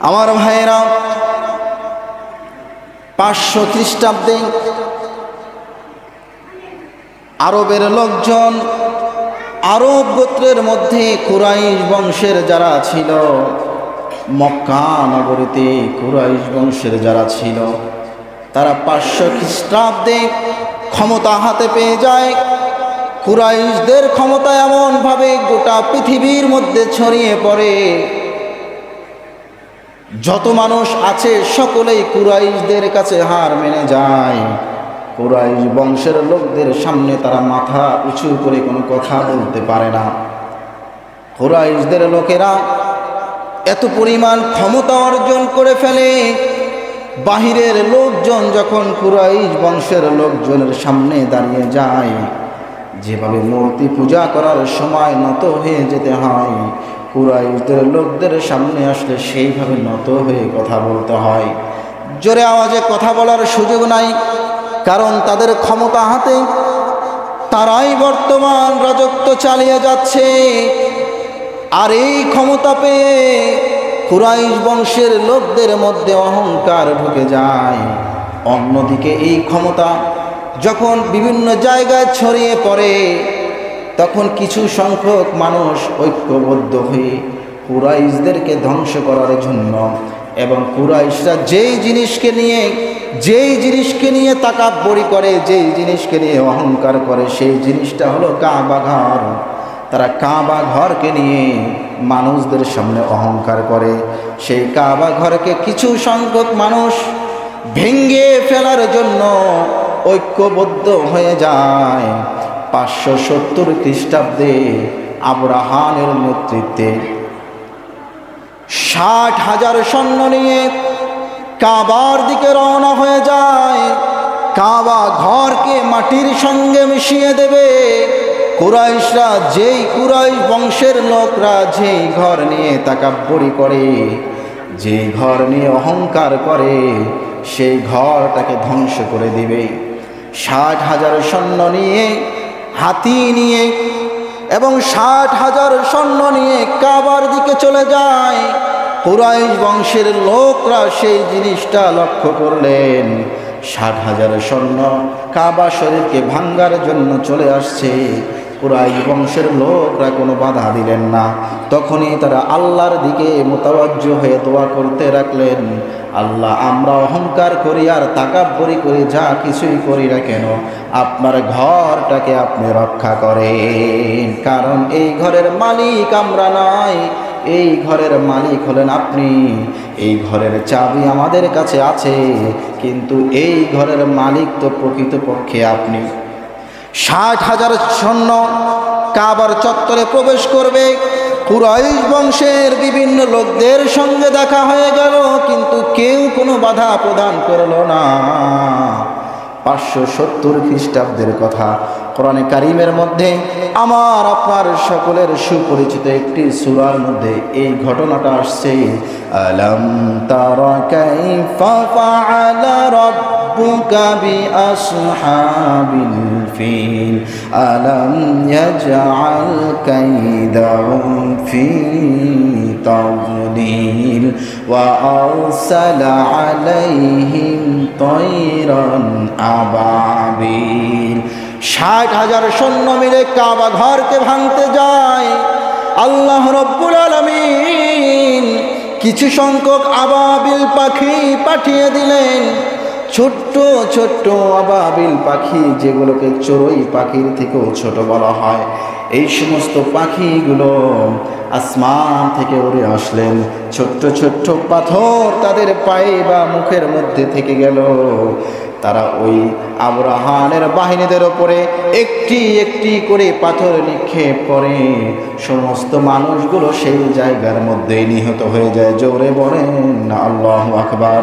আমার ভাইয়েরা, 500 খ্রিস্টাব্দে আরবের লোকজন, আরব গোত্রের মধ্যে কুরাইশ বংশের যারা ছিল, মক্কা নগরীতে কুরাইশ বংশের যারা ছিল, তারা 500 খ্রিস্টাব্দে ক্ষমতা হাতে পেয়ে যায়। কুরাইশদের ক্ষমতা এমনভাবে গোটা পৃথিবীর মধ্যে ছড়িয়ে পড়ে, যত মানুষ আছে সকলেই কুরাইশদের কাছে হার মেনে যায়। কুরাইশ বংশের লোকদের সামনে তারা মাথা উঁচু করে কোনো কথা বলতে পারে না। কুরাইশদের লোকেরা এত পরিমাণ ক্ষমতা অর্জন করে ফেলে, বাহিরের লোকজন যখন কুরাইশ বংশের লোকজনের সামনে দাঁড়িয়ে যায়, যেভাবে মূর্তি পূজা করার সময় নত হয়ে যেতে হয়, কুরাইশদের লোকদের সামনে আসলে সেইভাবে নত হয়ে কথা বলতে হয়। জোরে আওয়াজে কথা বলার সুযোগ নাই, কারণ তাদের ক্ষমতা হাতে, তারাই বর্তমান রাজত্ব চালিয়ে যাচ্ছে। আর এই ক্ষমতা পেয়ে কুরাইশ বংশের লোকদের মধ্যে অহংকার ঢুকে যায়। অন্যদিকে এই ক্ষমতা যখন বিভিন্ন জায়গায় ছড়িয়ে পড়ে, তখন কিছু সংখ্যক মানুষ ঐক্যবদ্ধ হয়ে কুরাইশদেরকে ধ্বংস করার জন্য, এবং কুরাইশরা যেই জিনিসকে নিয়ে তাকাব্বরি করে, যেই জিনিসকে নিয়ে অহংকার করে, সেই জিনিসটা হলো কাবা ঘর। তারা কাবা ঘরকে নিয়ে মানুষদের সামনে অহংকার করে। সেই কাবা ঘরকে কিছু সংখ্যক মানুষ ভেঙে ফেলার জন্য ঐক্যবদ্ধ হয়ে যায়। 570 খ্রিস্টাব্দে আবরাহানের নেতৃত্বে 60,000 সৈন্য নিয়ে কাবার দিকে রওনা হয়ে যায়। কাবা ঘরকে মাটির সঙ্গে মিশিয়ে দেবে। কুরাইশরা, যেই কুরাইশ বংশের লোকরা যেই ঘর নিয়ে তাকাব্বরি করে, যেই ঘর নিয়ে অহংকার করে, সেই ঘরটাকে ধ্বংস করে দিবে। 60,000 সৈন্য নিয়ে, হাতি নিয়ে এবং 60,000 সৈন্য নিয়ে কাবার দিকে চলে যায়। কুরাইশ বংশের লোকরা সেই জিনিসটা লক্ষ্য করলেন, 60,000 সৈন্য কাবা শরীফকে ভাঙ্গার জন্য চলে আসছে। কুরাইশ বংশের লোকরা কোনো বাধা দিলেন না। তখনই তারা আল্লাহর দিকে মুতাওয়াজ্জহ হয়ে দোয়া করতে রাখলেন, আল্লাহ, আমরা অহংকার করি আর তাকাব্বরি করি, যা কিছুই করি না কেন, আপনার ঘরটাকে আপনি রক্ষা করেন। কারণ এই ঘরের মালিক আমরা নয়, এই ঘরের মালিক হলেন আপনি। এই ঘরের চাবি আমাদের কাছে আছে, কিন্তু এই ঘরের মালিক তো প্রকৃতপক্ষে আপনি। 60,000 সৈন্য কাবার চত্বরে প্রবেশ করবে। কুরাইশ বংশের বিভিন্ন লোকদের সঙ্গে দেখা হয়ে গেল, কিন্তু কেউ কোনো বাধা প্রদান করল না। 570 খ্রিস্টাব্দের কথা কোরআনে কারিমের মধ্যে, আমার আপনার সকলের সুপরিচিত একটি সূরার মধ্যে এই ঘটনাটা আসছে। আলাম তারা কাইফা ফাআলা রাব্বুকা বিআসহাবিল ফিল আলাম ইয়াজআল কাইদাহুম ফি তাদলিল ওয়া আরসালা আলাইহিম তায়রান আবাবিল। 60,000 সৈন্য মিলে কাবা ঘরকে ভাঙতে যায়। আল্লাহ রব্বুল আলামিন কিছু সংখ্যক আবাবিল পাখি পাঠিয়ে দিলেন। ছোট্ট ছোট্ট আবাবিল পাখি, যেগুলোকে চড়ুই পাখির থেকেও ছোট বলা হয়, এই সমস্ত পাখিগুলো আসমান থেকে উড়ে আসলেন। ছোট্ট ছোট্ট পাথর তাদের পায়ে বা মুখের মধ্যে থেকে গেল। তারা ওই আবরাহানের বাহিনীদের ওপরে একটি একটি করে পাথর নিক্ষেপ করে। সমস্ত মানুষগুলো সেই জায়গার মধ্যে নিহত হয়ে যায়। জোরে বলেন আল্লাহু আকবার।